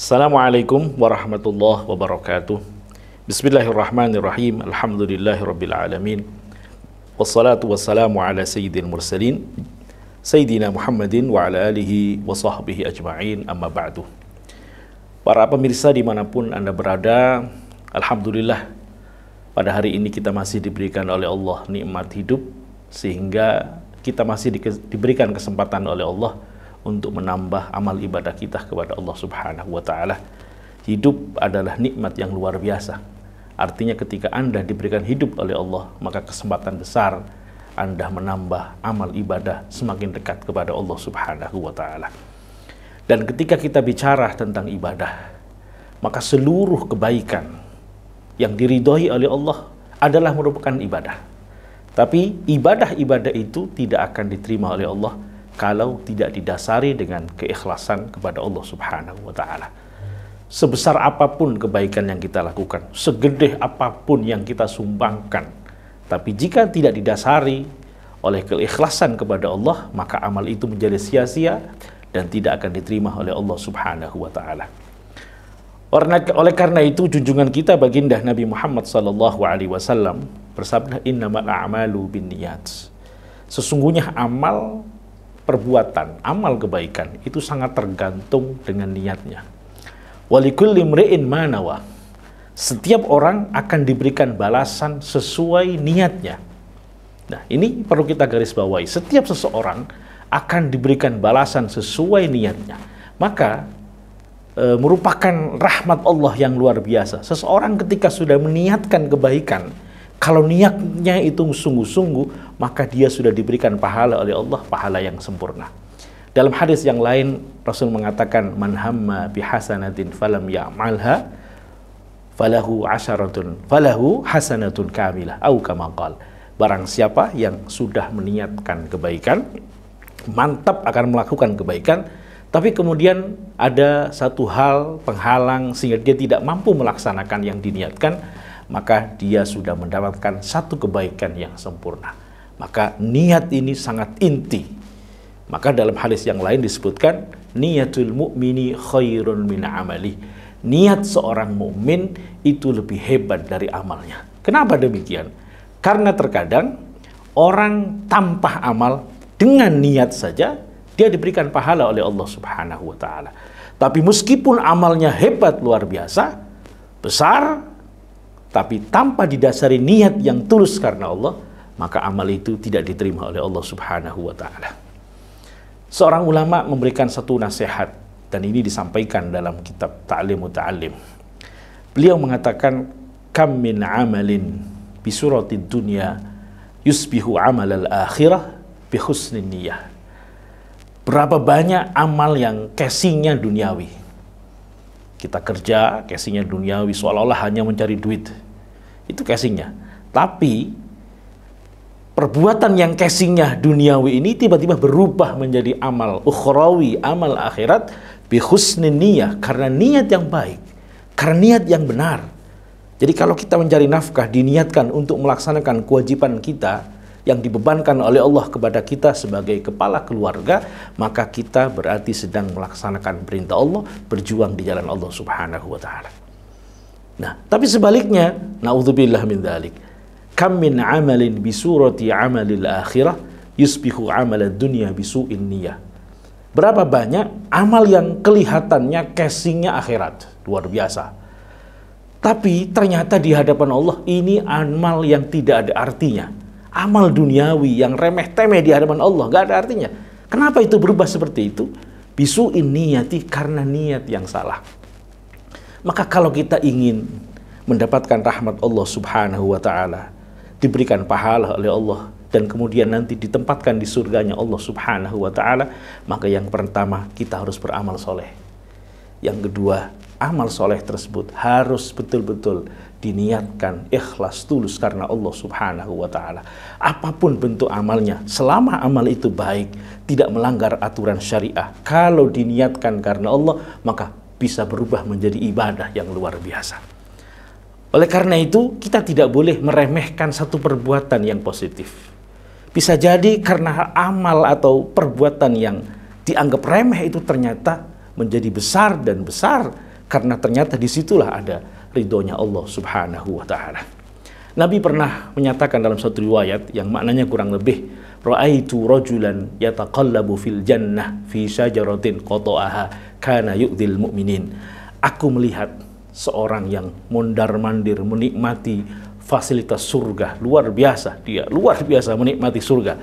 Assalamualaikum warahmatullahi wabarakatuh. Bismillahirrahmanirrahim. Alhamdulillahirabbil alamin. Wassalatu wassalamu ala sayyidil mursalin Sayyidina Muhammadin wa ala alihi wa sahbihi ajma'in, amma ba'du. Para pemirsa dimanapun Anda berada, alhamdulillah pada hari ini kita masih diberikan oleh Allah nikmat hidup, sehingga kita masih diberikan kesempatan oleh Allah untuk menambah amal ibadah kita kepada Allah Subhanahu wa Ta'ala. Hidup adalah nikmat yang luar biasa. Artinya ketika Anda diberikan hidup oleh Allah, maka kesempatan besar Anda menambah amal ibadah semakin dekat kepada Allah Subhanahu wa Ta'ala. Dan ketika kita bicara tentang ibadah, maka seluruh kebaikan yang diridhoi oleh Allah adalah merupakan ibadah. Tapi ibadah-ibadah itu tidak akan diterima oleh Allah kalau tidak didasari dengan keikhlasan kepada Allah Subhanahu wa Ta'ala. Sebesar apapun kebaikan yang kita lakukan, segede apapun yang kita sumbangkan, tapi jika tidak didasari oleh keikhlasan kepada Allah, maka amal itu menjadi sia-sia dan tidak akan diterima oleh Allah Subhanahu wa Ta'ala. Oleh karena itu, junjungan kita baginda Nabi Muhammad SAW bersabda, innamal a'malu binniyat. Sesungguhnya amal perbuatan, amal kebaikan itu sangat tergantung dengan niatnya. Walikulli imri'in ma nawa. Setiap orang akan diberikan balasan sesuai niatnya. Nah, ini perlu kita garis bawahi. Setiap seseorang akan diberikan balasan sesuai niatnya. Maka merupakan rahmat Allah yang luar biasa. Seseorang ketika sudah meniatkan kebaikan, kalau niatnya itu sungguh-sungguh, maka dia sudah diberikan pahala oleh Allah, pahala yang sempurna. Dalam hadis yang lain, Rasul mengatakan, man hamma bihasanatin falam ya'malha falahu hasanatun kamilah, au kama qala. Barang siapa yang sudah meniatkan kebaikan, mantap akan melakukan kebaikan, tapi kemudian ada satu hal penghalang sehingga dia tidak mampu melaksanakan yang diniatkan, maka dia sudah mendapatkan satu kebaikan yang sempurna. Maka niat ini sangat inti. Maka dalam hadis yang lain disebutkan, niyatul mu'mini khairun min amali. Niat seorang mukmin itu lebih hebat dari amalnya. Kenapa demikian? Karena terkadang orang tanpa amal dengan niat saja dia diberikan pahala oleh Allah Subhanahu wa Ta'ala. Tapi meskipun amalnya hebat luar biasa, besar, tapi tanpa didasari niat yang tulus karena Allah, maka amal itu tidak diterima oleh Allah Subhanahu wa Ta'ala. Seorang ulama memberikan satu nasihat, dan ini disampaikan dalam kitab Ta'lim Muta'allim. Beliau mengatakan, kam min amalin bisuratid dunya yusbihu amal al-akhirah bi husnin niyah. Berapa banyak amal yang casingnya duniawi. Kita kerja, casingnya duniawi, seolah-olah hanya mencari duit. Itu casingnya. Tapi perbuatan yang casingnya duniawi ini tiba-tiba berubah menjadi amal ukhrawi, amal akhirat, bi husnin niyah, karena niat yang baik, karena niat yang benar. Jadi kalau kita mencari nafkah, diniatkan untuk melaksanakan kewajiban kita yang dibebankan oleh Allah kepada kita sebagai kepala keluarga, maka kita berarti sedang melaksanakan perintah Allah, berjuang di jalan Allah Subhanahu wa Ta'ala. Nah, tapi sebaliknya, naudzubillah min dzalik. Kam min amalin bisurati amalil akhirah yusbihu amalad dunya bisu'in niyah. Berapa banyak amal yang kelihatannya casingnya akhirat, luar biasa. Tapi ternyata di hadapan Allah ini amal yang tidak ada artinya. Amal duniawi yang remeh-temeh di hadapan Allah, gak ada artinya. Kenapa itu berubah seperti itu? Bisu'in niyati, karena niat yang salah. Maka kalau kita ingin mendapatkan rahmat Allah Subhanahu wa Ta'ala, diberikan pahala oleh Allah, dan kemudian nanti ditempatkan di surganya Allah Subhanahu wa Ta'ala, maka yang pertama kita harus beramal soleh. Yang kedua, amal soleh tersebut harus betul-betul diniatkan ikhlas tulus karena Allah Subhanahu wa Ta'ala. Apapun bentuk amalnya, selama amal itu baik, tidak melanggar aturan syariah, kalau diniatkan karena Allah, maka bisa berubah menjadi ibadah yang luar biasa. Oleh karena itu, kita tidak boleh meremehkan satu perbuatan yang positif. Bisa jadi karena amal atau perbuatan yang dianggap remeh itu ternyata menjadi besar dan besar, karena ternyata disitulah ada ridhonya Allah Subhanahu wa Ta'ala. Nabi pernah menyatakan dalam satu riwayat yang maknanya kurang lebih, ra'aitu rajulan yataqallabu fil jannah fi syajaratin qata'aha kana yu'dhil mu'minin. Aku melihat seorang yang mondar-mandir menikmati fasilitas surga, luar biasa, dia luar biasa menikmati surga.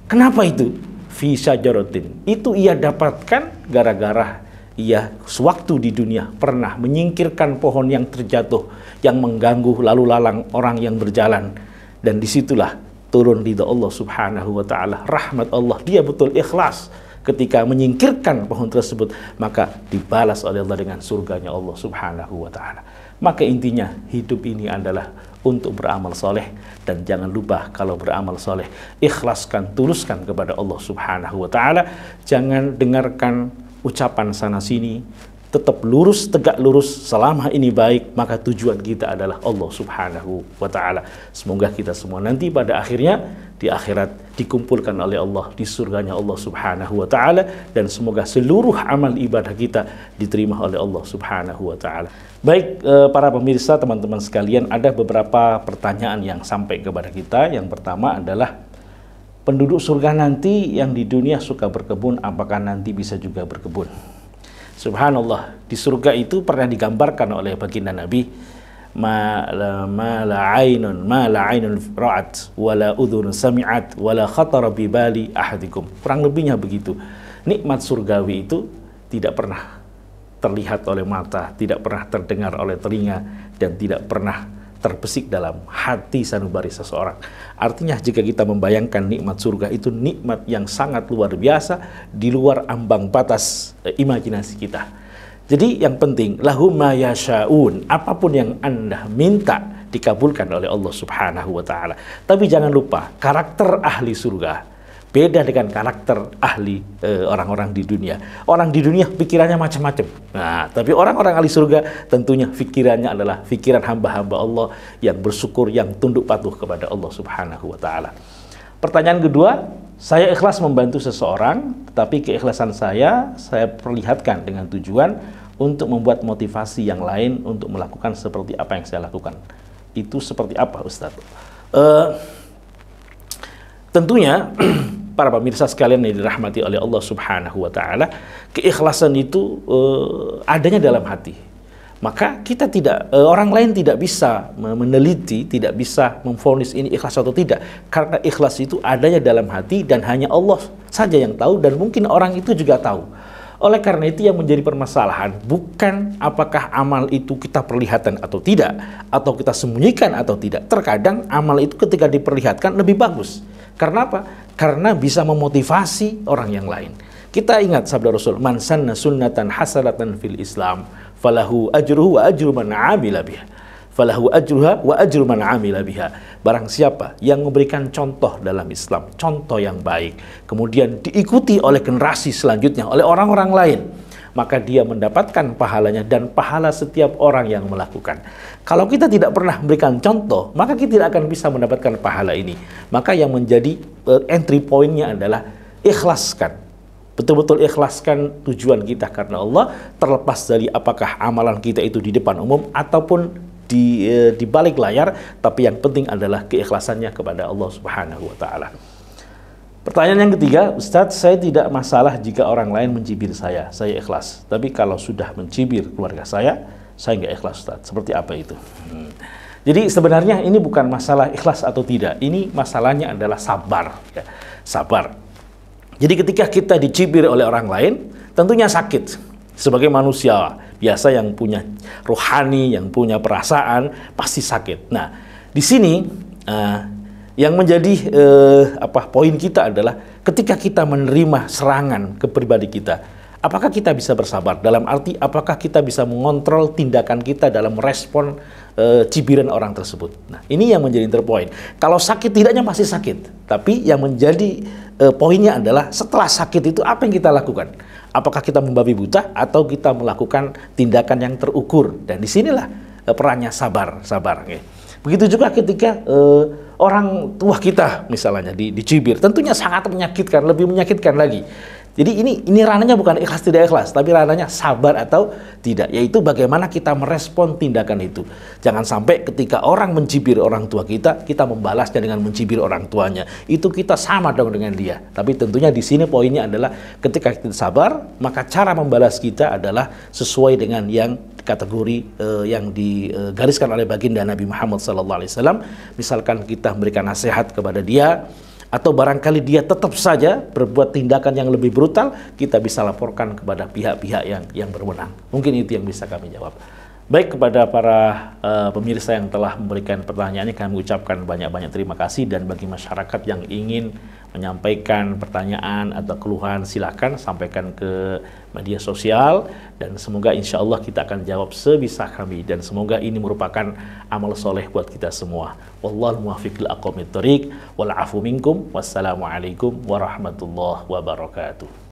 Kenapa itu? Fi syajaratin. Itu ia dapatkan gara-gara ia sewaktu di dunia pernah menyingkirkan pohon yang terjatuh yang mengganggu lalu lalang orang yang berjalan, dan disitulah turun ridha Allah Subhanahu wa Ta'ala, rahmat Allah. Dia betul ikhlas ketika menyingkirkan pohon tersebut, maka dibalas oleh Allah dengan surganya Allah Subhanahu wa Ta'ala. Maka intinya hidup ini adalah untuk beramal soleh, dan jangan lupa kalau beramal soleh ikhlaskan, tuluskan kepada Allah Subhanahu wa Ta'ala. Jangan dengarkan ucapan sana sini, tetap lurus, tegak lurus. Selama ini baik, maka tujuan kita adalah Allah Subhanahu wa Ta'ala. Semoga kita semua nanti pada akhirnya di akhirat dikumpulkan oleh Allah di surganya Allah Subhanahu wa Ta'ala, dan semoga seluruh amal ibadah kita diterima oleh Allah Subhanahu wa Ta'ala. Baik, para pemirsa, teman-teman sekalian, ada beberapa pertanyaan yang sampai kepada kita. Yang pertama adalah, penduduk surga nanti yang di dunia suka berkebun, apakah nanti bisa juga berkebun? Subhanallah, di surga itu pernah digambarkan oleh baginda Nabi, ma la ainun ra'at wala udhun sami'at wala khatara bi bali ahadikum. Kurang lebihnya begitu. Nikmat surgawi itu tidak pernah terlihat oleh mata, tidak pernah terdengar oleh telinga, dan tidak pernah terbesit dalam hati sanubari seseorang. Artinya jika kita membayangkan nikmat surga itu nikmat yang sangat luar biasa, di luar ambang batas imajinasi kita. Jadi yang penting, lahum ma yasha'un, apapun yang Anda minta dikabulkan oleh Allah Subhanahu wa Ta'ala. Tapi jangan lupa, karakter ahli surga beda dengan karakter ahli orang-orang di dunia. Orang di dunia pikirannya macam-macam. Nah, tapi orang-orang ahli surga tentunya pikirannya adalah pikiran hamba-hamba Allah yang bersyukur, yang tunduk patuh kepada Allah Subhanahu wa Ta'ala. Pertanyaan kedua, saya ikhlas membantu seseorang, tetapi keikhlasan saya perlihatkan dengan tujuan untuk membuat motivasi yang lain untuk melakukan seperti apa yang saya lakukan. Itu seperti apa, Ustaz? Tentunya para pemirsa sekalian yang dirahmati oleh Allah Subhanahu wa Ta'ala, keikhlasan itu adanya dalam hati. Maka kita tidak, orang lain tidak bisa meneliti, tidak bisa memvonis ini ikhlas atau tidak, karena ikhlas itu adanya dalam hati dan hanya Allah saja yang tahu, dan mungkin orang itu juga tahu. Oleh karena itu yang menjadi permasalahan bukan apakah amal itu kita perlihatkan atau tidak, atau kita sembunyikan atau tidak. Terkadang amal itu ketika diperlihatkan lebih bagus. Karena apa? Karena bisa memotivasi orang yang lain. Kita ingat sabda Rasul, man sanna sunnatan hasanatan fil Islam falahu ajruhu wa ajru man amila biha. Falahu ajruha wa ajru man amila biha. Barang siapa yang memberikan contoh dalam Islam, contoh yang baik, kemudian diikuti oleh generasi selanjutnya, oleh orang-orang lain, maka dia mendapatkan pahalanya dan pahala setiap orang yang melakukan. Kalau kita tidak pernah memberikan contoh, maka kita tidak akan bisa mendapatkan pahala ini. Maka yang menjadi entry point-nya adalah ikhlaskan. Betul-betul ikhlaskan tujuan kita karena Allah, terlepas dari apakah amalan kita itu di depan umum ataupun di balik layar, tapi yang penting adalah keikhlasannya kepada Allah Subhanahu wa Ta'ala. Pertanyaan yang ketiga, Ustadz, saya tidak masalah jika orang lain mencibir saya ikhlas. Tapi kalau sudah mencibir keluarga saya nggak ikhlas, Ustadz. Seperti apa itu? Jadi sebenarnya ini bukan masalah ikhlas atau tidak. Ini masalahnya adalah sabar. Ya. Sabar. Jadi ketika kita dicibir oleh orang lain, tentunya sakit. Sebagai manusia biasa yang punya rohani, yang punya perasaan, pasti sakit. Nah, di sini yang menjadi poin kita adalah ketika kita menerima serangan ke pribadi kita, apakah kita bisa bersabar? Dalam arti, apakah kita bisa mengontrol tindakan kita dalam merespon cibiran orang tersebut? Nah, ini yang menjadi terpoin. Kalau sakit, tidaknya pasti sakit. Tapi yang menjadi poinnya adalah setelah sakit itu apa yang kita lakukan? Apakah kita membabi buta atau kita melakukan tindakan yang terukur? Dan disinilah perannya sabar. Begitu juga ketika orang tua kita misalnya dicibir, tentunya sangat menyakitkan, lebih menyakitkan lagi. Jadi ini ranahnya bukan ikhlas tidak ikhlas, tapi ranahnya sabar atau tidak, yaitu bagaimana kita merespon tindakan itu. Jangan sampai ketika orang mencibir orang tua kita membalasnya dengan mencibir orang tuanya. Itu kita sama dong dengan dia. Tapi tentunya di sini poinnya adalah ketika kita sabar, maka cara membalas kita adalah sesuai dengan yang kategori yang digariskan oleh baginda Nabi Muhammad SAW. Misalkan kita memberikan nasihat kepada dia, atau barangkali dia tetap saja berbuat tindakan yang lebih brutal, kita bisa laporkan kepada pihak-pihak yang berwenang. Mungkin itu yang bisa kami jawab. Baik, kepada para pemirsa yang telah memberikan pertanyaannya, kami ucapkan banyak-banyak terima kasih. Dan bagi masyarakat yang ingin menyampaikan pertanyaan atau keluhan, silakan sampaikan ke media sosial, dan semoga insya Allah kita akan jawab sebisa kami, dan semoga ini merupakan amal soleh buat kita semua. Wallahul muwaffiq lil aqwamit thoriq, wal afu minkum, wassalamualaikum warahmatullahi wabarakatuh.